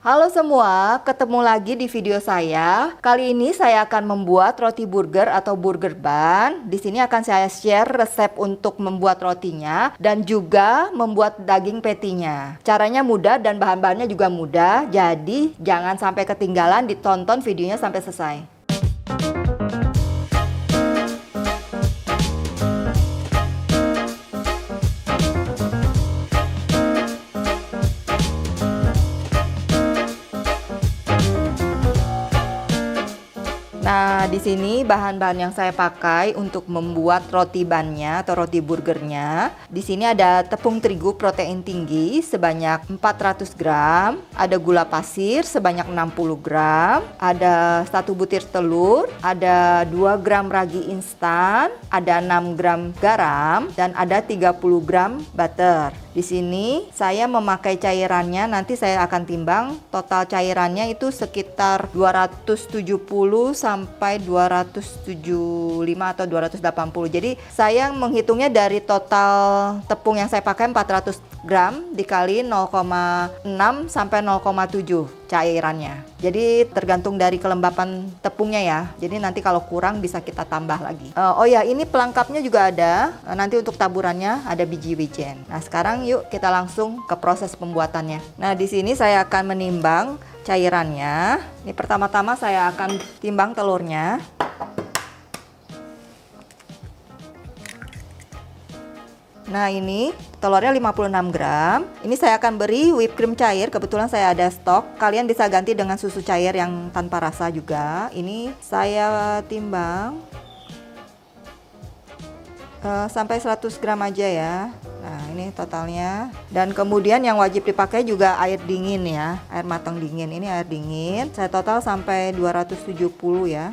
Halo semua, ketemu lagi di video saya. Kali ini saya akan membuat roti burger atau burger bun. Di sini akan saya share resep untuk membuat rotinya dan juga membuat daging patty-nya. Caranya mudah dan bahan-bahannya juga mudah, jadi jangan sampai ketinggalan, ditonton videonya sampai selesai. Nah, di sini bahan-bahan yang saya pakai untuk membuat roti bannya atau roti burgernya. Di sini ada tepung terigu protein tinggi sebanyak 400 gram, ada gula pasir sebanyak 60 gram, ada 1 butir telur, ada 2 gram ragi instan, ada 6 gram garam, dan ada 30 gram butter. Di sini saya memakai cairannya, nanti saya akan timbang. Total cairannya itu sekitar 270 sampai 275 atau 280. Jadi saya menghitungnya dari total tepung yang saya pakai 400 gram dikali 0,6 sampai 0,7 cairannya. Jadi tergantung dari kelembapan tepungnya ya. Jadi nanti kalau kurang bisa kita tambah lagi. Oh ya, ini pelengkapnya juga ada. Nanti untuk taburannya ada biji wijen. Nah, sekarang yuk kita langsung ke proses pembuatannya. Nah, di sini saya akan menimbang cairannya. Ini pertama-tama saya akan timbang telurnya. Nah, ini telurnya 56 gram. Ini saya akan beri whipped cream cair, kebetulan saya ada stok. Kalian bisa ganti dengan susu cair yang tanpa rasa juga. Ini saya timbang sampai 100 gram aja ya. Nah, ini totalnya. Dan kemudian yang wajib dipakai juga air dingin ya, air matang dingin. Ini air dingin. Saya total sampai 270 ya.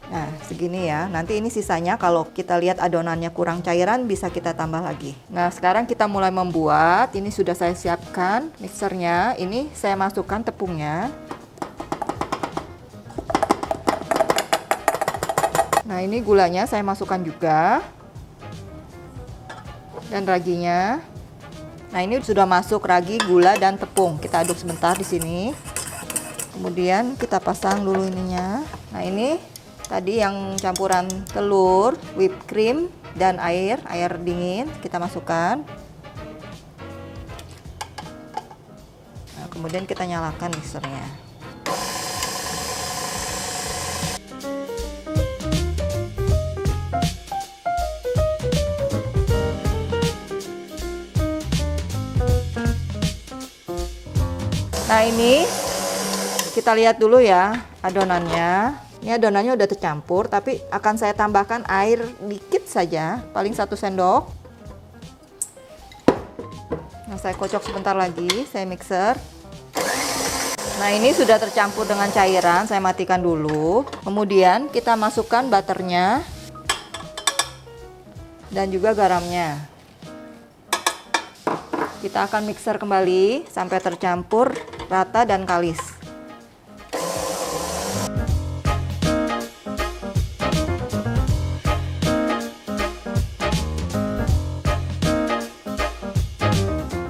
Nah, segini ya. Nanti ini sisanya kalau kita lihat adonannya kurang cairan bisa kita tambah lagi. Nah, sekarang kita mulai membuat. Ini sudah saya siapkan mixernya. Ini saya masukkan tepungnya. Nah, ini gulanya saya masukkan juga. Dan raginya. Nah, ini sudah masuk ragi, gula, dan tepung. Kita aduk sebentar di sini. Kemudian kita pasang dulu ininya. Nah, ini tadi yang campuran telur, whipped cream, dan air dingin kita masukkan. Nah, kemudian kita nyalakan mixernya. Nah, ini kita lihat dulu ya adonannya. Ini adonannya udah tercampur, tapi akan saya tambahkan air dikit saja, paling 1 sendok. Nah, saya kocok sebentar lagi, saya mixer. Nah, ini sudah tercampur dengan cairan, saya matikan dulu. Kemudian kita masukkan butternya dan juga garamnya. Kita akan mixer kembali sampai tercampur rata dan kalis.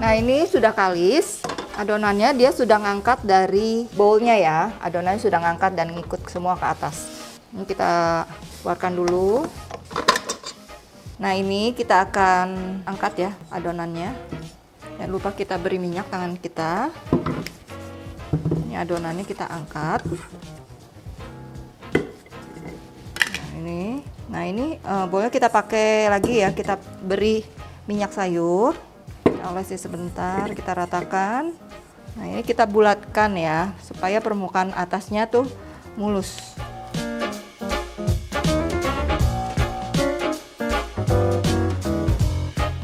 Nah, ini sudah kalis. Adonannya dia sudah ngangkat dari bowlnya ya. Adonannya sudah ngangkat dan ngikut semua ke atas. Ini kita keluarkan dulu. Nah, ini kita akan angkat ya adonannya. Jangan lupa kita beri minyak tangan kita. Ini adonannya kita angkat. Nah, ini boleh kita pakai lagi ya. Kita beri minyak sayur. Olesi sebentar, kita ratakan. Nah, ini kita bulatkan ya, supaya permukaan atasnya tuh mulus.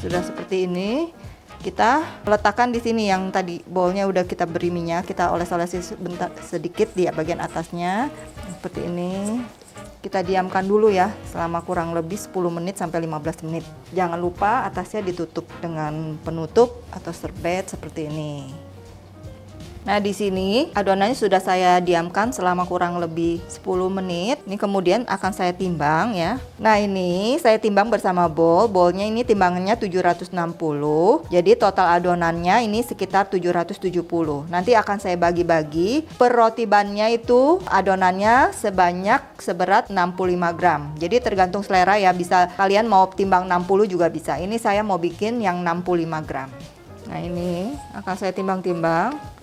Sudah seperti ini. Kita letakkan di sini yang tadi bowlnya udah kita beri minyak, kita oles-olesi sebentar sedikit di bagian atasnya. Seperti ini. Kita diamkan dulu ya selama kurang lebih 10 menit sampai 15 menit. Jangan lupa atasnya ditutup dengan penutup atau serbet seperti ini. Nah, di sini adonannya sudah saya diamkan selama kurang lebih 10 menit. Ini kemudian akan saya timbang ya. Nah, ini saya timbang bersama bowl. Bowlnya ini timbangannya 760. Jadi total adonannya ini sekitar 770. Nanti akan saya bagi-bagi. Per roti bannya itu adonannya seberat 65 gram. Jadi tergantung selera ya. Bisa kalian mau timbang 60 juga bisa. Ini saya mau bikin yang 65 gram. Nah, ini akan saya timbang-timbang.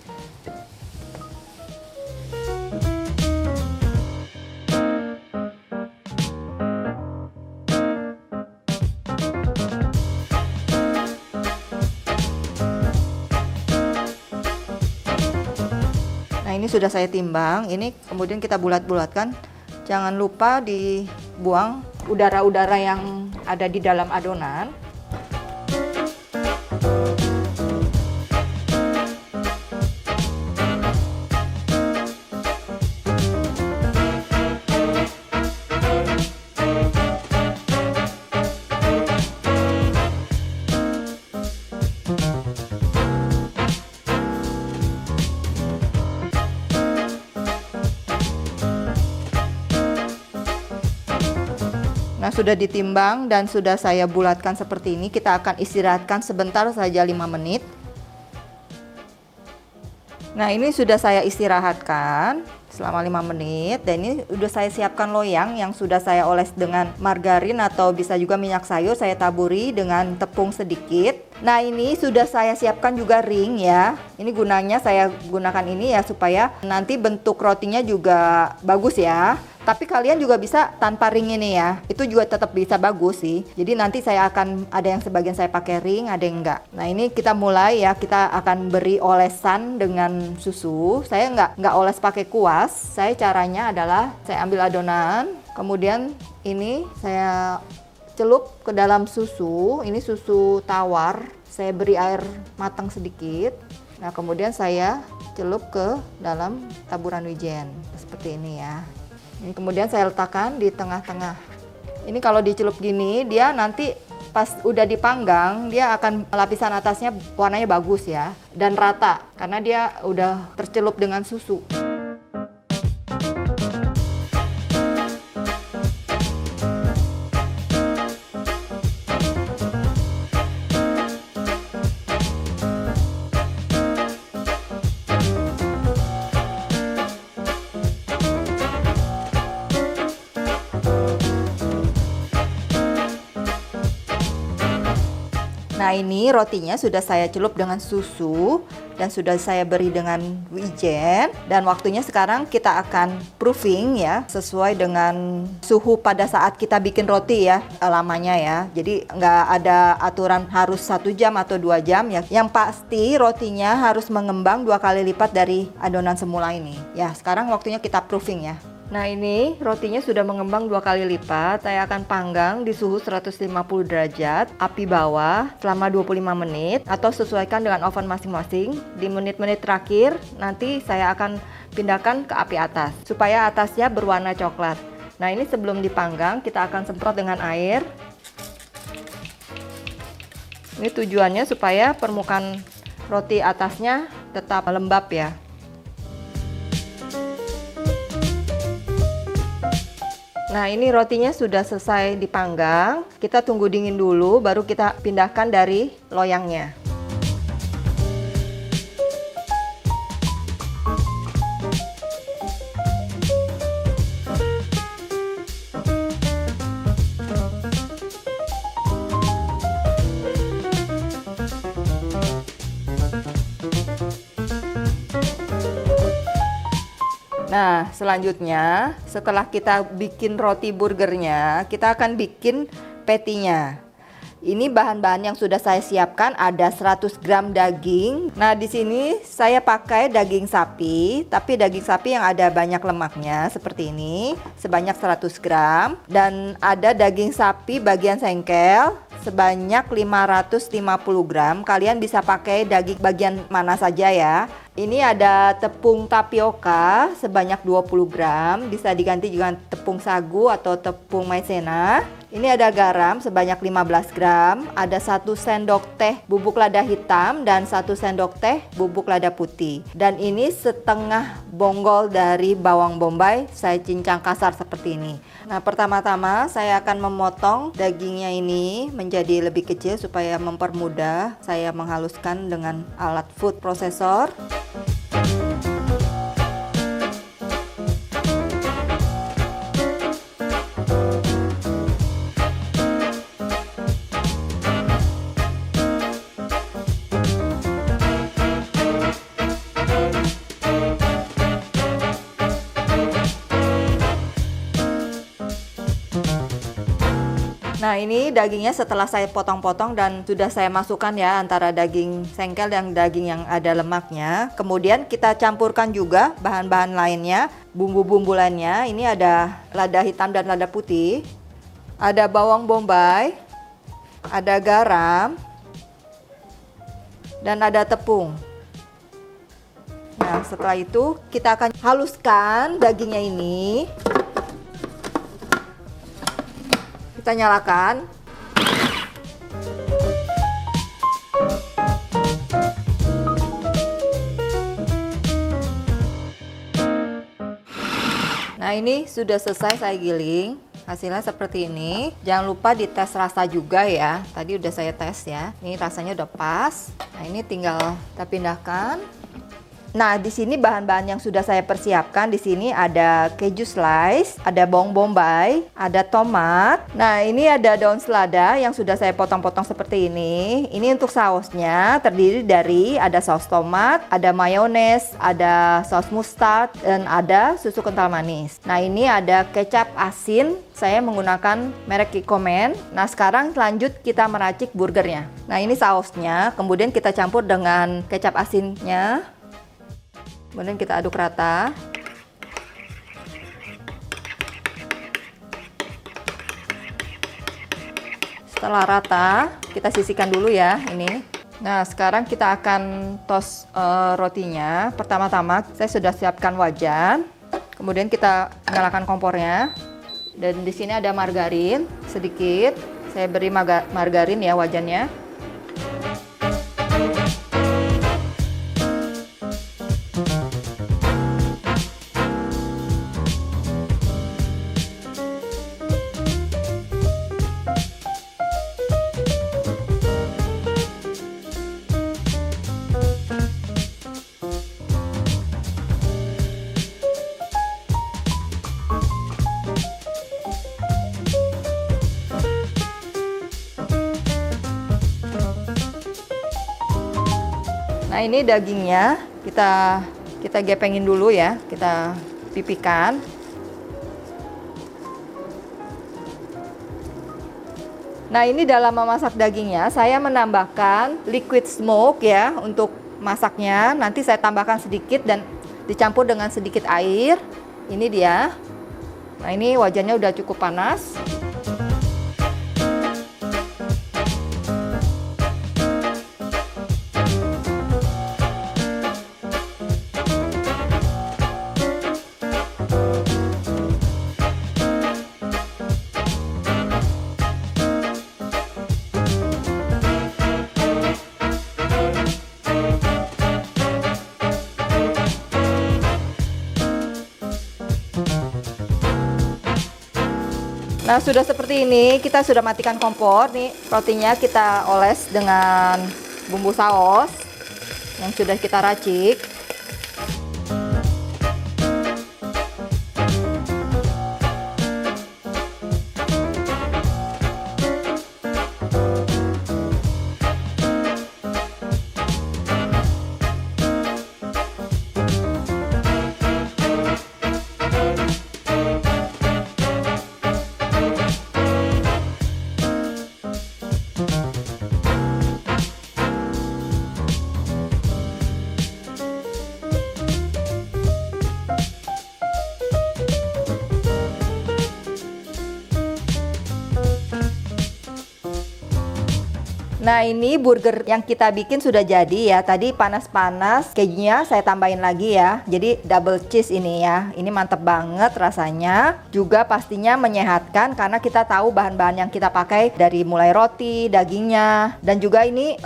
Nah, ini sudah saya timbang. Ini kemudian kita bulat-bulatkan. Jangan lupa dibuang udara-udara yang ada di dalam adonan. Nah, sudah ditimbang dan sudah saya bulatkan seperti ini. Kita akan istirahatkan sebentar saja 5 menit. Nah, ini sudah saya istirahatkan selama 5 menit. Dan ini sudah saya siapkan loyang yang sudah saya oles dengan margarin atau bisa juga minyak sayur. Saya taburi dengan tepung sedikit. Nah, ini sudah saya siapkan juga ring ya. Ini gunanya saya gunakan ini ya supaya nanti bentuk rotinya juga bagus ya. Tapi kalian juga bisa tanpa ring ini ya. Itu juga tetap bisa bagus sih. Jadi nanti saya akan ada yang sebagian saya pakai ring, ada yang enggak. Nah, ini kita mulai ya. Kita akan beri olesan dengan susu. Saya enggak oles pakai kuas. Saya caranya adalah saya ambil adonan, kemudian ini saya celup ke dalam susu. Ini susu tawar. Saya beri air matang sedikit. Nah, kemudian saya celup ke dalam taburan wijen. Seperti ini ya. Ini kemudian saya letakkan di tengah-tengah. Ini kalau dicelup gini, dia nanti pas udah dipanggang, dia akan lapisan atasnya warnanya bagus ya. Dan rata, karena dia udah tercelup dengan susu. Nah, ini rotinya sudah saya celup dengan susu dan sudah saya beri dengan wijen. Dan waktunya sekarang kita akan proofing ya, sesuai dengan suhu pada saat kita bikin roti ya, lamanya ya. Jadi nggak ada aturan harus 1 jam atau 2 jam ya. Yang pasti rotinya harus mengembang 2 kali lipat dari adonan semula ini. Ya, sekarang waktunya kita proofing ya. Nah, ini rotinya sudah mengembang 2 kali lipat. Saya akan panggang di suhu 150 derajat, api bawah selama 25 menit atau sesuaikan dengan oven masing-masing. Di menit-menit terakhir nanti saya akan pindahkan ke api atas supaya atasnya berwarna coklat. Nah, ini sebelum dipanggang kita akan semprot dengan air. Ini tujuannya supaya permukaan roti atasnya tetap lembab ya. Nah, ini rotinya sudah selesai dipanggang. Kita tunggu dingin dulu, baru kita pindahkan dari loyangnya. Nah, selanjutnya setelah kita bikin roti burgernya, kita akan bikin patty-nya. Ini bahan-bahan yang sudah saya siapkan, ada 100 gram daging. Nah, di sini saya pakai daging sapi, tapi daging sapi yang ada banyak lemaknya seperti ini, sebanyak 100 gram. Dan ada daging sapi bagian sengkel sebanyak 550 gram. Kalian bisa pakai daging bagian mana saja ya. Ini ada tepung tapioka sebanyak 20 gram. Bisa diganti dengan tepung sagu atau tepung maizena. Ini ada garam sebanyak 15 gram, ada 1 sendok teh bubuk lada hitam dan 1 sendok teh bubuk lada putih. Dan ini setengah bonggol dari bawang bombay, saya cincang kasar seperti ini. Nah, pertama-tama saya akan memotong dagingnya ini menjadi lebih kecil supaya mempermudah saya menghaluskan dengan alat food processor. Nah, ini dagingnya setelah saya potong-potong dan sudah saya masukkan ya antara daging sengkel dan daging yang ada lemaknya. Kemudian kita campurkan juga bahan-bahan lainnya, bumbu-bumbu lainnya. Ini ada lada hitam dan lada putih, ada bawang bombay, ada garam, dan ada tepung. Nah, setelah itu kita akan haluskan dagingnya ini. Kita nyalakan. Nah, ini sudah selesai saya giling. Hasilnya seperti ini. Jangan lupa dites rasa juga ya. Tadi udah saya tes ya. Ini rasanya udah pas. Nah, ini tinggal kita pindahkan. Nah, di sini bahan-bahan yang sudah saya persiapkan di sini ada keju slice, ada bawang bombay, ada tomat. Nah, ini ada daun selada yang sudah saya potong-potong seperti ini. Ini untuk sausnya terdiri dari ada saus tomat, ada mayones, ada saus mustard, dan ada susu kental manis. Nah, ini ada kecap asin. Saya menggunakan merek Kikkoman. Nah, sekarang lanjut kita meracik burgernya. Nah, ini sausnya. Kemudian kita campur dengan kecap asinnya. Kemudian kita aduk rata. Setelah rata, kita sisihkan dulu ya ini. Nah, sekarang kita akan toast rotinya. Pertama-tama saya sudah siapkan wajan. Kemudian kita nyalakan kompornya. Dan di sini ada margarin sedikit. Saya beri margarin ya wajannya. Nah, ini dagingnya kita gepengin dulu ya, kita pipihkan. Nah, ini dalam memasak dagingnya saya menambahkan liquid smoke ya untuk masaknya. Nanti saya tambahkan sedikit dan dicampur dengan sedikit air. Ini dia. Nah, ini wajannya udah cukup panas. Nah, sudah seperti ini, kita sudah matikan kompor. Nih, rotinya kita oles dengan bumbu saus yang sudah kita racik. Nah, ini burger yang kita bikin sudah jadi ya. Tadi panas-panas, kejunya saya tambahin lagi ya. Jadi double cheese ini ya. Ini mantep banget rasanya. Juga pastinya menyehatkan karena kita tahu bahan-bahan yang kita pakai dari mulai roti, dagingnya, dan juga ini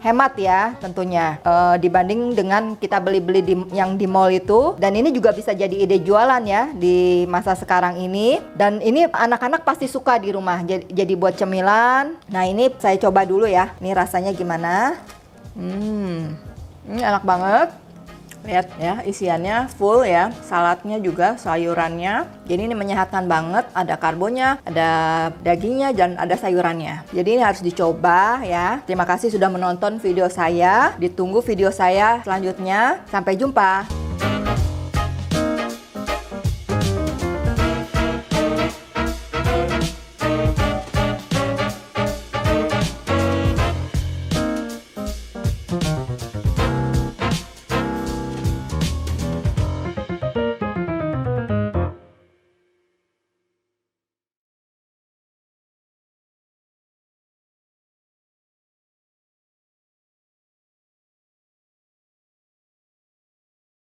hemat ya tentunya dibanding dengan kita beli-beli yang di mall itu. Dan ini juga bisa jadi ide jualan ya di masa sekarang ini. Dan ini anak-anak pasti suka di rumah. Jadi buat cemilan. Nah, ini saya coba dulu ya. Ini rasanya gimana? Ini enak banget. Lihat ya, isiannya full ya. Saladnya juga, sayurannya. Jadi ini menyehatkan banget. Ada karbonnya, ada dagingnya, dan ada sayurannya. Jadi ini harus dicoba ya. Terima kasih sudah menonton video saya. Ditunggu video saya selanjutnya. Sampai jumpa.